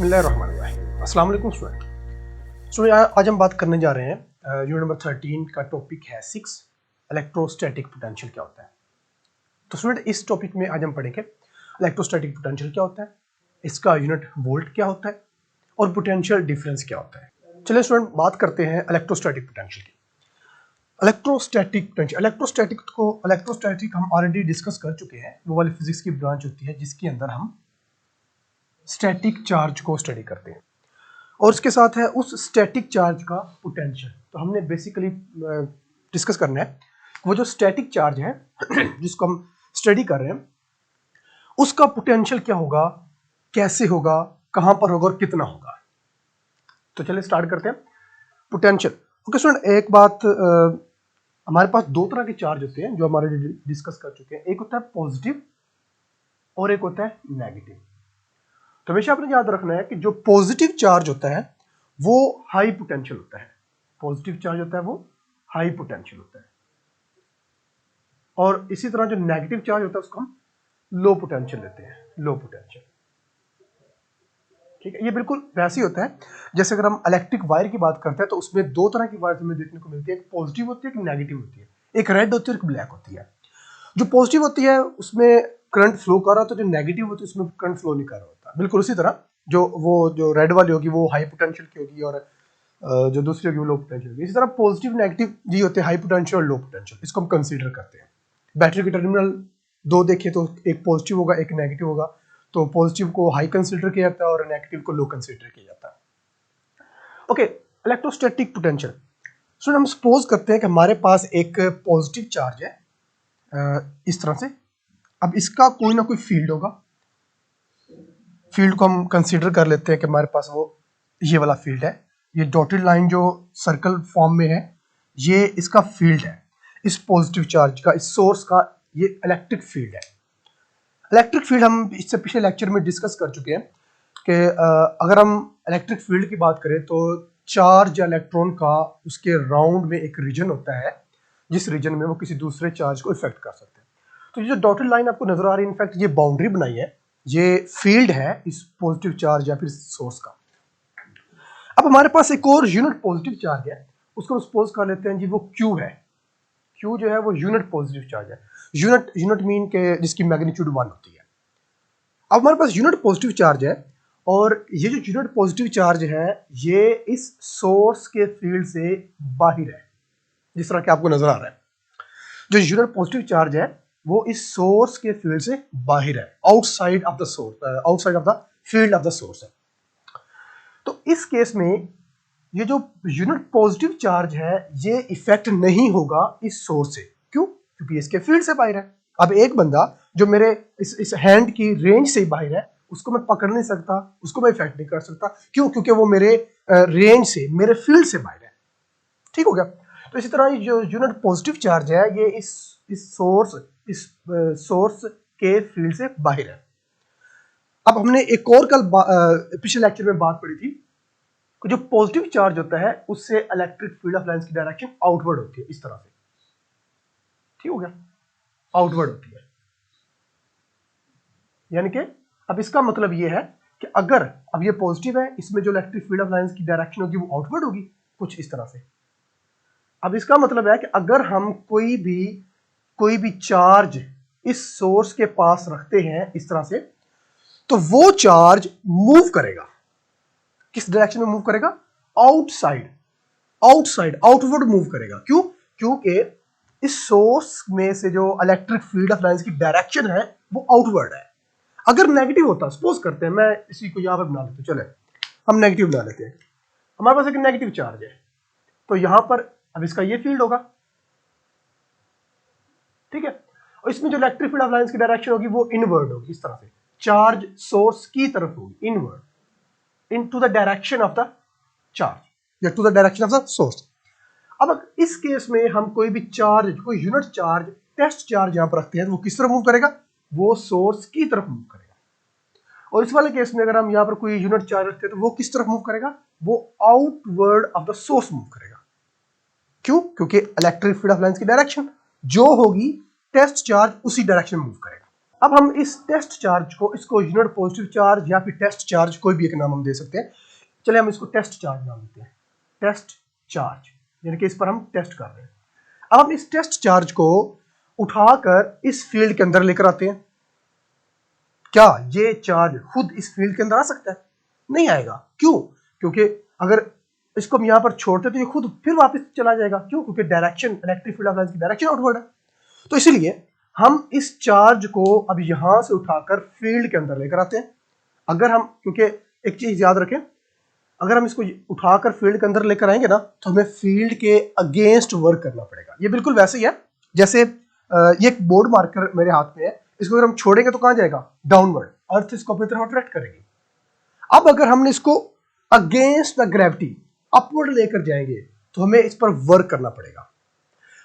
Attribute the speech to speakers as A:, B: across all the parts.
A: बिस्मिल्लाहिर्रहमानिर्रहीम। अस्सलाम वालेकुम स्टूडेंट। आज हम बात करने जा रहे हैं यूनिट नंबर 13 का टॉपिक है 6 इलेक्ट्रोस्टैटिक पोटेंशियल क्या होता है। तो स्टूडेंट इस टॉपिक में आज हम पढ़ेंगे इलेक्ट्रोस्टैटिक पोटेंशियल क्या होता है, इसका यूनिट वोल्ट क्या होता है और पोटेंशियल डिफरेंस क्या होता है। चलिए स्टूडेंट बात करते हैं इलेक्ट्रोस्टैटिक पोटेंशियल की। इलेक्ट्रोस्टैटिक हम ऑलरेडी डिस्कस कर चुके हैं। वो वाली फिजिक्स की ब्रांच होती है जिसके अंदर हम स्टैटिक चार्ज को स्टडी करते हैं और उसके साथ है उस स्टैटिक चार्ज का पोटेंशियल। तो हमने बेसिकली डिस्कस करना है वो जो स्टैटिक चार्ज है जिसको हम स्टडी कर रहे हैं उसका पोटेंशियल क्या होगा, कैसे होगा, कहां पर होगा और कितना होगा। तो चलिए स्टार्ट करते हैं पोटेंशियल। ओके स्टूडेंट, एक बात हमारे पास दो तरह के चार्ज होते हैं जो हमारे डिस्कस कर चुके हैं। एक होता है पॉजिटिव और एक होता है नेगेटिव। तो हमेशा आपने याद रखना है कि जो पॉजिटिव चार्ज होता है वो हाई पोटेंशियल होता है। पॉजिटिव चार्ज होता है वो हाई पोटेंशियल होता है और इसी तरह जो नेगेटिव चार्ज होता है उसको हम लो पोटेंशियल लेते हैं, लो पोटेंशियल। ठीक है, ये बिल्कुल वैसे ही होता है जैसे अगर हम इलेक्ट्रिक वायर की बात करते हैं तो उसमें दो तरह की वायर हमें देखने को मिलती है, एक पॉजिटिव होती है, एक नेगेटिव होती है, एक रेड होती है, एक ब्लैक होती है। जो पॉजिटिव होती है उसमें करंट फ्लो कर रहा होता है, जो नेगेटिव होती है उसमें करंट फ्लो नहीं कर रहा होता। बिल्कुल उसी तरह जो रेड वाली होगी वो हाई पोटेंशियल की होगी और जो दूसरी होगी वो लो पोटेंशियल होगी। इसी तरह पॉजिटिव नेगेटिव ये होते हैं हाई पोटेंशियल और लो पोटेंशियल, इसको हम कंसीडर करते हैं। बैटरी के टर्मिनल दो देखें तो एक पॉजिटिव होगा एक नेगेटिव होगा, तो पॉजिटिव को हाई कंसीडर किया जाता है और नेगेटिव को लो कंसीडर किया जाता है। Okay, electrostatic potential. सो हम सपोज करते हैं कि हमारे पास एक पॉजिटिव चार्ज है इस तरह से। अब इसका कोई ना कोई फील्ड होगा, फील्ड को हम कंसीडर कर लेते हैं कि हमारे पास वो ये वाला फील्ड है। ये डॉटेड लाइन जो सर्कल फॉर्म में है ये इसका फील्ड है, इस पॉजिटिव चार्ज का, इस सोर्स का ये इलेक्ट्रिक फील्ड है। इलेक्ट्रिक फील्ड हम इससे पिछले लेक्चर में डिस्कस कर चुके हैं कि अगर हम इलेक्ट्रिक फील्ड की बात करें तो चार्ज या इलेक्ट्रॉन का उसके राउंड में एक रीजन होता है जिस रीजन में वो किसी दूसरे चार्ज को इफेक्ट कर सकते हैं। तो ये जो डॉटेड लाइन आपको नजर आ रही है इनफैक्ट ये बाउंड्री बनाई है, ये फील्ड है इस पॉजिटिव चार्ज या फिर सोर्स का। अब हमारे पास एक और यूनिट पॉजिटिव चार्ज है, उसको सपोज कर लेते हैं जी वो Q है। Q जो है वो यूनिट पॉजिटिव चार्ज है। यूनिट मीन के जिसकी मैग्नीट्यूड 1 होती है। अब हमारे पास यूनिट पॉजिटिव चार्ज है और ये जो यूनिट पॉजिटिव चार्ज है ये इस सोर्स के फील्ड से बाहर है, जिस तरह के आपको नजर आ रहा है। जो यूनिट पॉजिटिव चार्ज है वो इस सोर्स के फील्ड से बाहर है, outside of the source, outside of the field of the source है। तो इस केस में ये जो यूनिट पॉजिटिव चार्ज है ये इफेक्ट नहीं होगा इस सोर्स से। क्यों? क्योंकि इसके फील्ड से बाहर है। अब एक बंदा जो मेरे इस हैंड की रेंज से बाहर है उसको मैं पकड़ नहीं सकता, उसको मैं इफेक्ट नहीं कर सकता। क्यों? क्योंकि वो मेरे रेंज से, मेरे फील्ड से बाहर है। ठीक हो गया। तो इसी तरह जो यूनिट पॉजिटिव चार्ज है ये इस सोर्स के फील्ड से बाहर है। अब हमने एक और कल पिछले लेक्चर में बात पढ़ी थी कि जो पॉजिटिव चार्ज होता है उससे इलेक्ट्रिक फील्ड ऑफ लाइंस की डायरेक्शन आउटवर्ड होती है, इस तरह से। ठीक हो गया, आउटवर्ड होती है। यानी कि अब इसका मतलब ये है कि अगर अब ये पॉजिटिव है, इसमें जो इलेक्ट्रिक फील्ड ऑफ लाइंस की डायरेक्शन होगी वो आउटवर्ड होगी, कुछ इस तरह से। अब इसका मतलब है कि अगर हम कोई भी चार्ज इस सोर्स के पास रखते हैं इस तरह से, तो वो चार्ज मूव करेगा। किस डायरेक्शन में मूव करेगा? आउटवर्ड मूव करेगा। क्यों? क्योंकि इस सोर्स में से जो इलेक्ट्रिक फील्ड ऑफ लाइंस की डायरेक्शन है वो आउटवर्ड है। अगर नेगेटिव होता, सपोज करते हैं, मैं इसी को यहां पर बना लेते हैं, चले हम नेगेटिव बना लेते हैं। हमारे पास एक नेगेटिव चार्ज है तो यहां पर अब इसका ये फील्ड होगा, ठीक है, और इसमें जो इलेक्ट्रिक फील्ड ऑफ लाइंस की डायरेक्शन होगी वो इनवर्ड होगी, इस तरह से चार्ज सोर्स की तरफ होगी, inward, into the direction of the charge या to the direction of the source. अब इस केस में हम कोई भी चार्ज, कोई यूनिट चार्ज, टेस्ट चार्ज यहां पर रखते हैं तो वो किस तरफ मूव करेगा? वो सोर्स की तरफ मूव करेगा। और इस वाले केस में अगर हम यहां पर कोई यूनिट चार्ज रखते हैं तो वो किस तरफ मूव करेगा? वो outward of the source move करेगा। क्यों? क्योंकि इलेक्ट्रिक फील्ड ऑफ लाइंस की डायरेक्शन जो होगी टेस्ट चार्ज उसी डायरेक्शन में मूव करेगा। अब हम इस टेस्ट चार्ज को, इसको यूनिट पॉजिटिव चार्ज या फिर टेस्ट चार्ज, कोई भी एक नाम हम दे सकते हैं। चलिए हम इसको टेस्ट चार्ज नाम देते हैं, टेस्ट चार्ज, यानी कि इस पर हम टेस्ट कर रहे हैं। अब हम इस टेस्ट चार्ज को उठाकर इस फील्ड के अंदर लेकर आते हैं। क्या ये चार्ज खुद इस फील्ड के अंदर आ सकता है? नहीं आएगा। क्यों? क्योंकि अगर इसको हम यहां पर छोड़ते तो ये खुद फिर वापस चला जाएगा। क्यों? क्योंकि direction, electric field of light की डायरेक्शन आउटवर्ड है। तो इसीलिए हम इस चार्ज को अब यहां से उठाकर फील्ड के अंदर लेकर आते हैं। अगर हम, क्योंकि एक चीज याद रखें, अगर हम इसको उठाकर फील्ड के अंदर लेकर आएंगे ना, तो हमें फील्ड के अगेंस्ट वर्क करना पड़ेगा। ये बिल्कुल वैसे ही है जैसे ये एक बोर्ड मार्कर मेरे हाथ में है, इसको अगर हम छोड़ेंगे तो कहां जाएगा? डाउनवर्ड। अर्थ इसको अपनी तरफ अट्रैक्ट करेगी। अब अगर हमने इसको अगेंस्ट द ग्रेविटी अपवर्ड लेकर जाएंगे तो हमें इस पर वर्क करना पड़ेगा।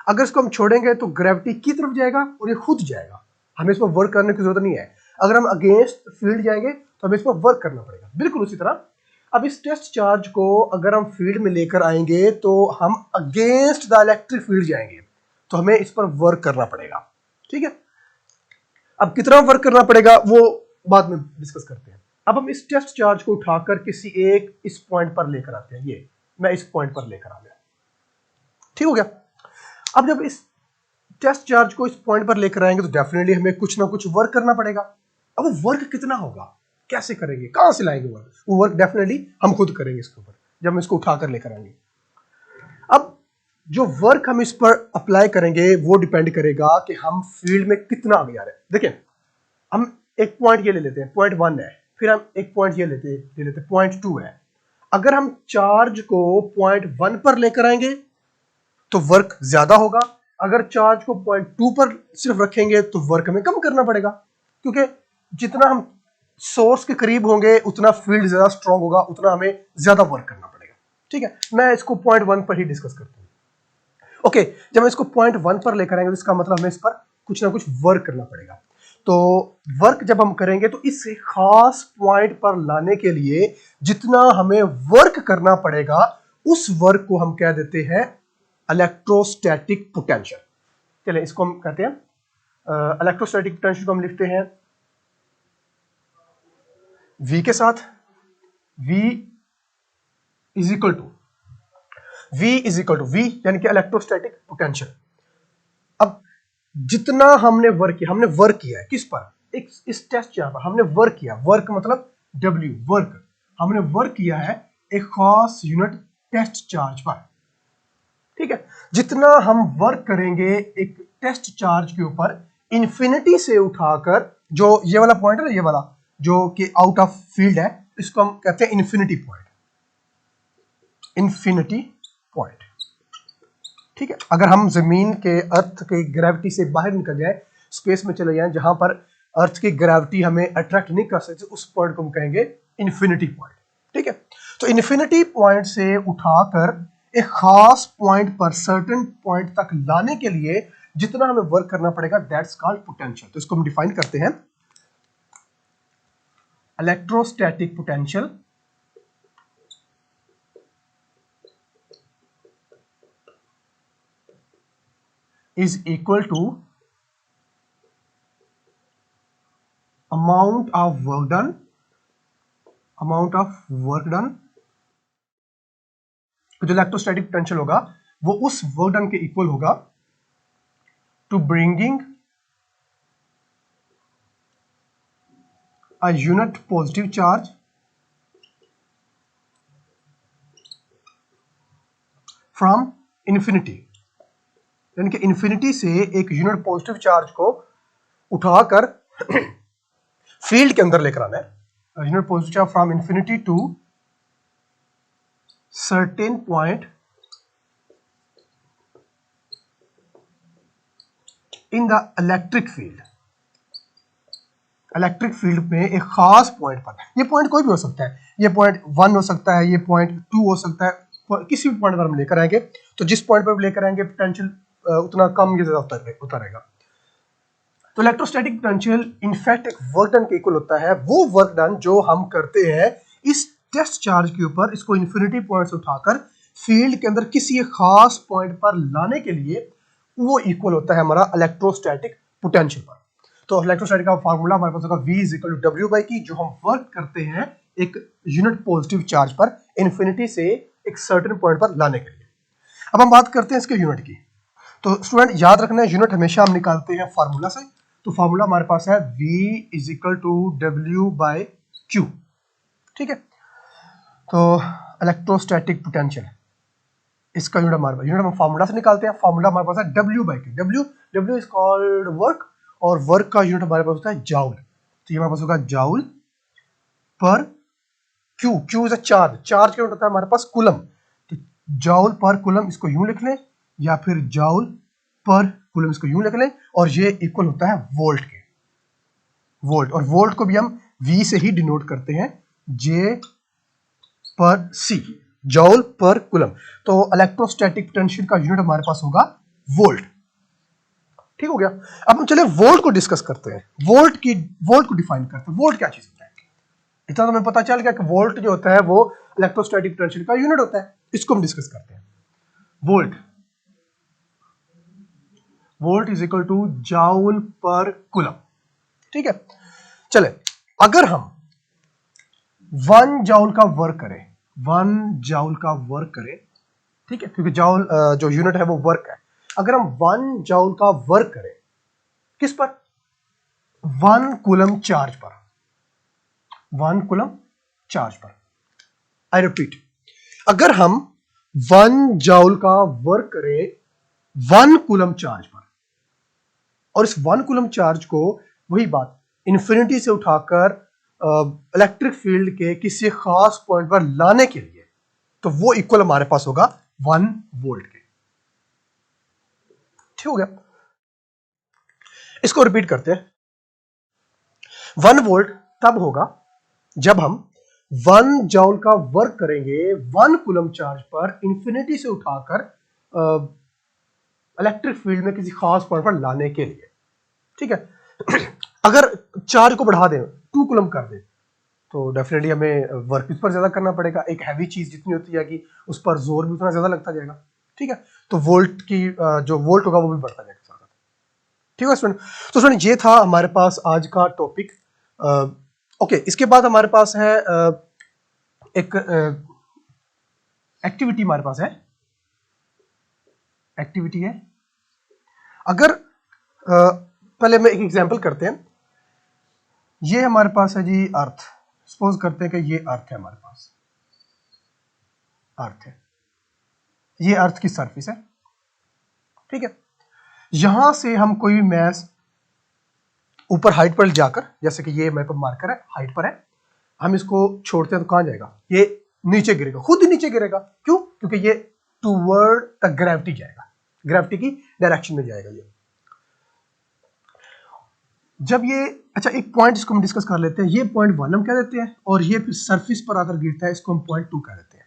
A: अगर इसको हम छोड़ेंगे तो ग्रेविटी की तरफ जाएगा और ये खुद जाएगा, हमें इस पर वर्क करने की जरूरत नहीं है। अगर हम अगेंस्ट फील्ड जाएंगे तो हमें इस पर वर्क करना पड़ेगा। बिल्कुल उसी तरह अब इस टेस्ट चार्ज को अगर हम फील्ड में लेकर आएंगे तो हम अगेंस्ट द इलेक्ट्रिक फील्ड जाएंगे, तो हमें इस पर वर्क करना पड़ेगा। ठीक है, अब कितना वर्क करना पड़ेगा वो बाद में डिस्कस करते हैं। अब हम इस टेस्ट चार्ज को उठाकर किसी एक इस पॉइंट पर लेकर आते हैं। ये मैं इस पॉइंट पर लेकर आ गया, ठीक हो गया। अब जब इस टेस्ट चार्ज को इस पॉइंट पर लेकर आएंगे तो डेफिनेटली हमें कुछ ना कुछ वर्क करना पड़ेगा। अब वो वर्क कितना होगा, कैसे करेंगे, कहां से लाएंगे वर्क? वो वर्क डेफिनेटली हम खुद करेंगे इसके ऊपर, जब हम इसको उठाकर लेकर आएंगे। अब जो वर्क हम इस पर अप्लाई करेंगे वो डिपेंड करेगा कि हम फील्ड में कितना आगे जा रहे हैं। देखिए हम एक पॉइंट ये ले लेते हैं, पॉइंट 1 है, फिर हम एक पॉइंट ये लेते हैं पॉइंट 2 है। अगर हम चार्ज को पॉइंट 1 पर लेकर आएंगे तो वर्क ज्यादा होगा। अगर चार्ज को पॉइंट 2 पर सिर्फ रखेंगे तो वर्क हमें कम करना पड़ेगा, क्योंकि जितना हम सोर्स के करीब होंगे उतना फील्ड ज्यादा स्ट्रांग होगा, उतना हमें ज्यादा वर्क करना पड़ेगा। ठीक है, मैं इसको पॉइंट 1 पर ही डिस्कस करता हूँ। ओके, जब हम इसको पॉइंट 1 पर लेकर आएंगे तो इसका मतलब हमें इस पर कुछ ना कुछ वर्क करना पड़ेगा। तो वर्क जब हम करेंगे तो इस खास पॉइंट पर लाने के लिए जितना हमें वर्क करना पड़ेगा उस वर्क को हम कह देते हैं इलेक्ट्रोस्टैटिक पोटेंशियल। चलिए इसको हम कहते हैं इलेक्ट्रोस्टैटिक पोटेंशियल को हम लिखते हैं V के साथ। V is equal to V यानी कि इलेक्ट्रोस्टैटिक पोटेंशियल। अब जितना हमने वर्क किया है किस पर? इस टेस्ट चार्ज पर हमने वर्क किया। वर्क मतलब W, वर्क हमने वर्क किया है एक खास यूनिट टेस्ट चार्ज पर। ठीक है, जितना हम वर्क करेंगे एक टेस्ट चार्ज के ऊपर इन्फिनिटी से उठाकर, जो ये वाला पॉइंट है ना, ये वाला जो कि आउट ऑफ फील्ड है, इसको हम कहते हैं इन्फिनिटी पॉइंट। इन्फिनिटी पॉइंट, ठीक है। अगर हम जमीन के, अर्थ के ग्रेविटी से बाहर निकल जाए, स्पेस में चले जाएं जहां पर अर्थ की ग्रेविटी हमें अट्रैक्ट नहीं कर सकती, उस पॉइंट को हम कहेंगे इन्फिनिटी पॉइंट। ठीक है, तो इन्फिनिटी पॉइंट से उठाकर एक खास पॉइंट पर सर्टेन पॉइंट तक लाने के लिए जितना हमें वर्क करना पड़ेगा दैट्स कॉल्ड पोटेंशियल। तो इसको हम डिफाइन करते हैं, electrostatic potential is equal to amount of work done जो इलेक्ट्रोस्टैटिक पोटेंशियल होगा वो उस वर्क डन के इक्वल होगा to bringing a unit positive charge from infinity, यानी कि इन्फिनिटी से एक यूनिट पॉजिटिव चार्ज को उठाकर फील्ड के अंदर लेकर आना है। Unit positive charge from infinity to certain point in the electric field. Electric field में एक खास पॉइंट पर, ये पॉइंट कोई भी हो सकता है, ये पॉइंट 1 हो सकता है, ये पॉइंट 2 हो सकता है, किसी भी पॉइंट पर हम लेकर आएंगे तो जिस पॉइंट पर लेकर आएंगे पोटेंशियल उतना कम या ज्यादा होता रहेगा। तो इलेक्ट्रोस्टैटिक पोटेंशियल इनफैक्ट एक वर्क डन के इक्वल होता है। वो वर्क डन जो हम करते हैं इस टेस्ट चार्ज के ऊपर, इसको इन्फिनिटी पॉइंट से उठाकर फील्ड के अंदर किसी एक खास पॉइंट पर लाने के लिए, वो इक्वल होता है हमारा इलेक्ट्रोस्टैटिक पोटेंशियल पर। तो इलेक्ट्रोस्टैटिक का फार्मूला हमारे पास होगा V is equal to W/K, जो हम वर्क करते हैं एक यूनिट पॉजिटिव चार्ज पर इन्फिनिटी से एक सर्टेन पॉइंट पर लाने के लिए। अब हम बात करते हैं इसके यूनिट की। तो स्टूडेंट याद रखना है, यूनिट हमेशा हम निकालते हैं फार्मूला से। तो फार्मूला हमारे पास है V is equal to W/Q, ठीक है। तो इलेक्ट्रोस्टैटिक पोटेंशियल, इसका यूनिट हमारे पास, यूनिट हम फार्मूला से निकालते हैं। फार्मूला हमारे पास है W/Q। W is called work, और वर्क का यूनिट हमारे पास होता है जाउल। तो ये हमारे पास होगा जाउल पर Q। Q is a charge, charge का यूनिट होता है हमारे पास कूलम। तो जाउल पर कूलम इसको यूं लिख लें, या फिर जाउल पर कूलम इसको यूं लिख लें, और ये इक्वल होता है वोल्ट के। वोल्ट, और वोल्ट को भी हम V से ही डिनोट करते हैं, J पर C, जॉल पर कूलम। तो इलेक्ट्रोस्टैटिक पोटेंशियल का यूनिट हमारे पास होगा वोल्ट, ठीक हो गया। अब हम चले वोल्ट को डिस्कस करते हैं, वोल्ट को डिफाइन करते हैं। वोल्ट क्या चीज होता है? इतना तो हमें पता चल गया कि वोल्ट जो होता है वो इलेक्ट्रोस्टैटिक पोटेंशियल का यूनिट होता है। इसको हम डिस्कस करते हैं। Volt is equal to joule per coulomb, ठीक है। चले, अगर हम 1 जाउल का वर्क करें, 1 जाउल का वर्क करें, ठीक है, क्योंकि जाउल जो यूनिट है वो वर्क है। अगर हम 1 जाउल का वर्क करें किस पर? 1 कूलम चार्ज पर, 1 कूलम चार्ज पर। आई रिपीट, अगर हम 1 जाउल का वर्क करें 1 कूलम चार्ज पर, और इस 1 कूलम चार्ज को, वही बात, इन्फिनिटी से उठाकर इलेक्ट्रिक फील्ड के किसी खास पॉइंट पर लाने के लिए, तो वो इक्वल हमारे पास होगा 1 वोल्ट के, ठीक हो गया। इसको रिपीट करते हैं। 1 वोल्ट तब होगा जब हम 1 जॉल का वर्क करेंगे 1 कूलम चार्ज पर इंफिनिटी से उठाकर इलेक्ट्रिक फील्ड में किसी खास पॉइंट पर लाने के लिए, ठीक है। अगर चार्ज को बढ़ा दें, 2 कूलम कर दें, तो डेफिनेटली हमें वर्क इस पर ज्यादा करना पड़ेगा। एक हैवी चीज जितनी होती है कि उस पर जोर भी उतना ज्यादा लगता जाएगा, ठीक है। तो वोल्ट की जो वोल्ट होगा वो भी बढ़ता जाएगा, ठीक है स्टूडेंट। तो स्टूडेंट ये था हमारे पास आज का टॉपिक। ओके, इसके बाद हमारे पास है एक एक्टिविटी, हमारे पास है एक्टिविटी है। अगर पहले मैं एक एग्जांपल करते हैं। ये हमारे पास है जी अर्थ। सपोज करते हैं कि ये अर्थ है, हमारे पास अर्थ है, ये अर्थ की सरफेस है, ठीक है। यहां से हम कोई मैस ऊपर हाइट पर जाकर, जैसे कि ये मेरे पर मार्कर है, हाइट पर है, हम इसको छोड़ते हैं तो कहां जाएगा? ये नीचे गिरेगा, खुद ही नीचे गिरेगा। क्यों? क्योंकि ये टूवर्ड द ग्रेविटी जाएगा, ग्रेविटी की डायरेक्शन में जाएगा ये। जब ये, अच्छा एक पॉइंट इसको हम डिस्कस कर लेते हैं। ये पॉइंट 1 हम कह देते हैं, और ये फिर सरफेस पर आकर गिरता है, इसको हम पॉइंट 2 कह देते हैं।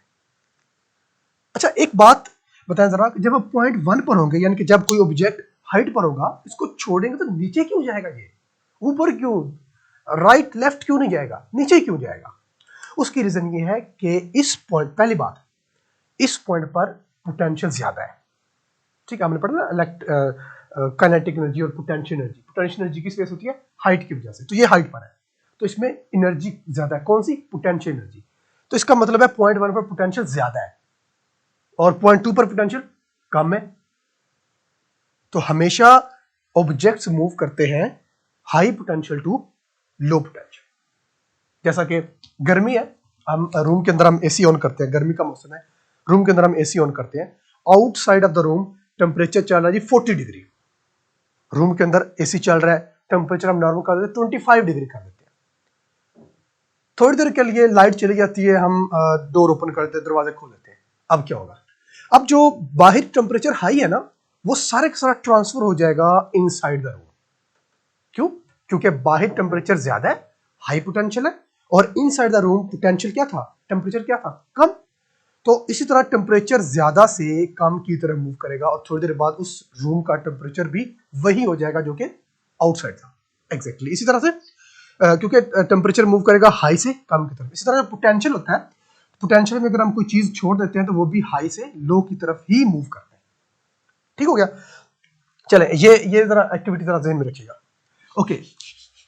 A: अच्छा एक बात बताएं जरा, जब आप पॉइंट 1 पर होंगे, यानी कि जब कोई ऑब्जेक्ट हाइट पर होगा, इसको छोड़ेंगे तो नीचे क्यों जाएगा? ये ऊपर क्यों, राइट लेफ्ट क्यों नहीं जाएगा, नीचे क्यों जाएगा? उसकी रीजन ये है कि इस पॉइंट, पहली बात, इस पॉइंट पर पोटेंशियल ज्यादा है, ठीक है। हमने पढ़ा ना काइनेटिक एनर्जी और पोटेंशियल एनर्जी। पोटेंशियल एनर्जी किस वजह से होती है? हाइट की वजह से। तो ये हाइट पर है, तो इसमें एनर्जी ज्यादा है। कौन सी? Potential energy. तो इसका मतलब है पॉइंट 1 पर पोटेंशियल ज्यादा है और पॉइंट 2 पर पोटेंशियल कम है। तो हमेशा ऑब्जेक्ट्स मूव करते हैं high potential to low potential. जैसा कि गर्मी है, हम रूम के अंदर हम एसी ऑन करते हैं, गर्मी का मौसम है, रूम के अंदर हम एसी ऑन करते हैं। Outside of the room temperature चल रहा है जी 40 डिग्री, रूम के अंदर एसी चल रहा है, टेम्परेचर हम नॉर्मल कर देते हैं 25 डिग्री कर देते हैं। थोड़ी देर के लिए लाइट चली जाती है, हम डोर ओपन कर देते हैं, दरवाजे खोल देते हैं। अब क्या होगा? अब जो बाहर टेम्परेचर हाई है ना, वो सारे का सारा ट्रांसफर हो जाएगा इनसाइड द रूम। क्यों? क्योंकि बाहर टेम्परेचर ज्यादा है, हाई पोटेंशियल है, और इनसाइड द रूम पोटेंशियल क्या था? टेम्परेचर क्या था? कम। तो इसी तरह टेम्परेचर ज्यादा से कम की तरफ मूव करेगा, और थोड़ी देर बाद उस रूम का टेम्परेचर भी वही हो जाएगा जो कि आउटसाइड था। एग्जैक्टली इसी तरह से क्योंकि टेम्परेचर मूव करेगा हाई से कम की तरफ। इसी तरह पोटेंशियल होता है, पोटेंशियल में अगर हम कोई चीज छोड़ देते हैं तो वो भी हाई से लो की तरफ ही मूव करते हैं, ठीक हो गया। चले ये जरा एक्टिविटी जरा ध्यान में रखिएगा। ओके,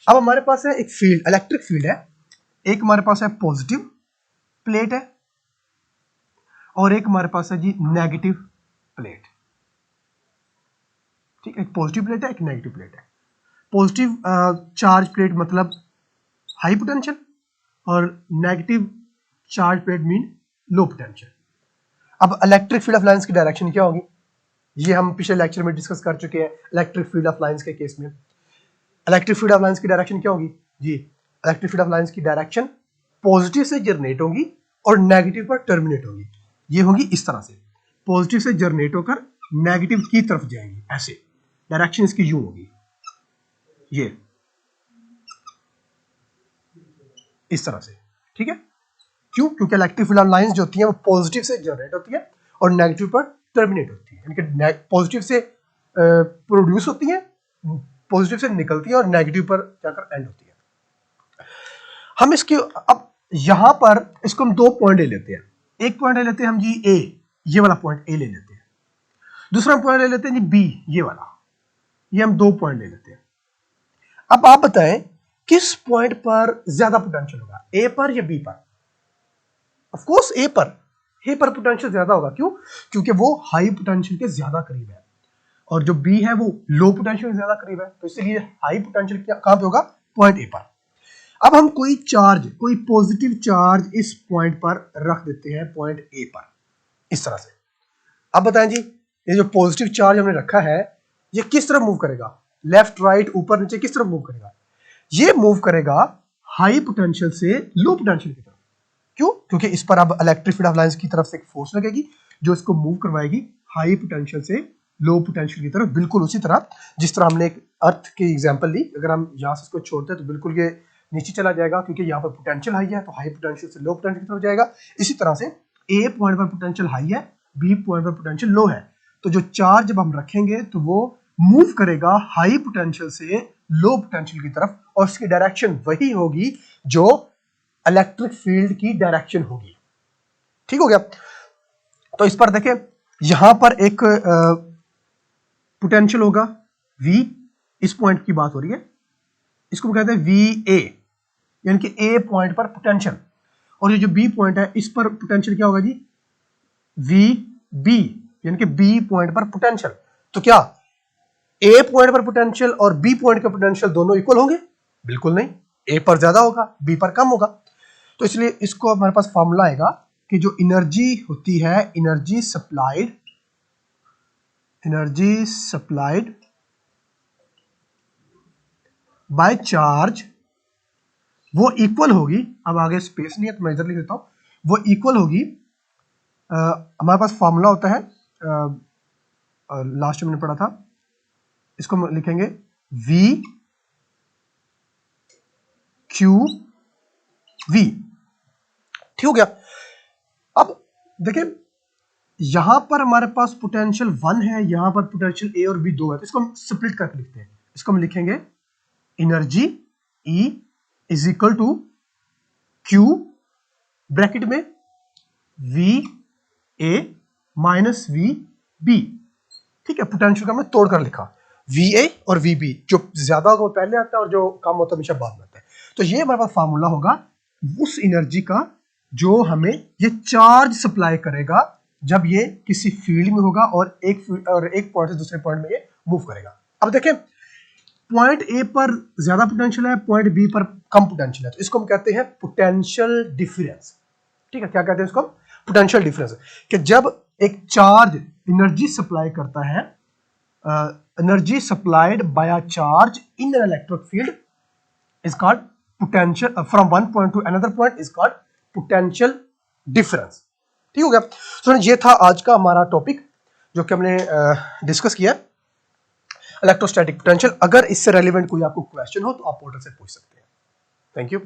A: अब हमारे पास है एक फील्ड, इलेक्ट्रिक फील्ड है, एक हमारे पास है पॉजिटिव प्लेट है और एक हमारे पास है जी नेगेटिव प्लेट। ठीक है, एक पॉजिटिव प्लेट है, एक नेगेटिव प्लेट है। पॉजिटिव चार्ज प्लेट मतलब हाई पोटेंशियल और negative charge plate mean low potential. अब इलेक्ट्रिक फील्ड ऑफ लाइंस की डायरेक्शन क्या होगी, ये हम पिछले लेक्चर में डिस्कस कर चुके हैं। इलेक्ट्रिक फील्ड ऑफ लाइंस के केस में इलेक्ट्रिक फील्ड ऑफ लाइंस की डायरेक्शन क्या होगी जी, इलेक्ट्रिक फील्ड ऑफ लाइंस की डायरेक्शन पॉजिटिव से जनरेट होगी और नेगेटिव पर टर्मिनेट होगी। ये होगी इस तरह से, पॉजिटिव से जनरेट होकर नेगेटिव की तरफ जाएंगी, ऐसे डायरेक्शन इसकी यूं होगी, ये इस तरह से। ठीक है, क्यों? क्योंकि इलेक्ट्रिक फील्ड ऑफ लाइंस जो होती हैं वो पॉजिटिव से जनरेट होती है और नेगेटिव पर टर्मिनेट होती है, यानी कि पॉजिटिव से प्रोड्यूस होती है, पॉजिटिव से निकलती है और नेगेटिव पर जाकर एंड होती है। हम इसकी अब यहां पर इसको हम दो पॉइंट ले लेते हैं। एक पॉइंट ले लेते हैं हम जी ए, ये वाला पॉइंट ए ले लेते हैं। दूसरा पॉइंट ले लेते हैं जी बी, ये वाला। ये हम दो पॉइंट ले लेते हैं। अब आप बताएं किस पॉइंट पर ज्यादा पोटेंशियल होगा, ए पर या बी पर? ऑफ कोर्स ए पर। ए पर पोटेंशियल ज्यादा होगा, क्यों? क्योंकि वो हाई पोटेंशियल के ज्यादा करीब है और जो बी है वो लो पोटेंशियल के ज्यादा करीब है, तो इसलिए हाई पोटेंशियल कहां पे होगा? पॉइंट ए पर। अब हम कोई चार्ज, कोई पॉजिटिव चार्ज इस पॉइंट पर रख देते हैं, पॉइंट ए पर, इस तरह से। अब बताएं जी, ये जो पॉजिटिव चार्ज हमने रखा है ये किस तरफ मूव करेगा? लेफ्ट राइट ऊपर नीचे किस तरफ मूव करेगा? ये मूव करेगा हाई पोटेंशियल से लो पोटेंशियल की तरफ। क्यों? क्योंकि इस पर अब इलेक्ट्रिक फील्ड ऑफ लाइंस की तरफ से एक फोर्स लगेगी जो इसको मूव करवाएगी हाई पोटेंशियल से लो पोटेंशियल की तरफ, बिल्कुल उसी तरह जिस तरह हमने एक अर्थ की एग्जांपल ली। अगर हम यहां से इसको छोड़ते हैं तो बिल्कुल ये नीचे चला जाएगा, क्योंकि यहाँ पर पोटेंशियल हाई है तो हाई पोटेंशियल से लो पोटेंशियल की तरफ जाएगा। इसी तरह से ए पॉइंट पर पोटेंशियल हाई है, बी पॉइंट पर पोटेंशियल लो है, तो जो चार्ज जब हम रखेंगे तो वो मूव करेगा हाई पोटेंशियल से लो पोटेंशियल की तरफ और उसकी डायरेक्शन वही होगी जो इलेक्ट्रिक फील्ड की डायरेक्शन होगी। ठीक हो गया? तो इस पर देखें, यहां पर एक पोटेंशियल होगा V, इस पॉइंट की बात हो रही है, इसको कहते हैं VA, यानी कि A पॉइंट पर पोटेंशियल। और ये जो B पॉइंट है इस पर पोटेंशियल क्या होगा जी? VB, यानी कि B पॉइंट पर पोटेंशियल। तो क्या A पॉइंट पर पोटेंशियल और B पॉइंट का पोटेंशियल दोनों इक्वल होंगे? बिल्कुल नहीं, A पर ज्यादा होगा, B पर कम होगा। तो इसलिए इसको हमारे पास फॉर्मूला आएगा कि जो एनर्जी होती है, एनर्जी सप्लाइड बाय चार्ज, वो इक्वल होगी, अब आगे स्पेस नहीं है तो मैं इधर लिख देता हूं, वो इक्वल होगी, हमारे पास फॉर्मूला होता है, लास्ट में मैंने पढ़ा था, इसको हम लिखेंगे V Q V। ठीक हो गया? अब देखिए, यहां पर हमारे पास पोटेंशियल 1 है, यहां पर पोटेंशियल A और B 2 है, तो इसको हम स्प्लिट करके लिखते हैं। इसको हम लिखेंगे energy E is equal to Q bracket में VA माइनस VB। ठीक है, पोटेंशियल का हमने तोड़कर लिखा, VA और VB, जो ज्यादा होगा वो पहले आता है और जो कम होता है हमेशा बाद में आता है। तो ये हमारे पास फार्मूला होगा उस एनर्जी का जो हमें ये चार्ज सप्लाई करेगा जब ये किसी फील्ड में होगा और एक पॉइंट से दूसरे पॉइंट में ये मूव करेगा। अब देखें, पॉइंट ए पर ज्यादा पोटेंशियल है, पॉइंट बी पर कम पोटेंशियल है, तो इसको हम कहते हैं पोटेंशियल डिफरेंस। ठीक है, क्या कहते हैं इसको? Potential difference. कि जब एक चार्ज एनर्जी सप्लाई करता है, energy supplied by a charge in an electric field is called potential, from one point two another point is called potential difference. ठीक हो गया? तो ये था आज का हमारा टॉपिक जो कि हमने डिस्कस किया, इलेक्ट्रोस्टैटिक पोटेंशियल। अगर इससे रेलिवेंट कोई आपको क्वेश्चन हो तो आप पोर्टल से पूछ सकते हैं। Thank you.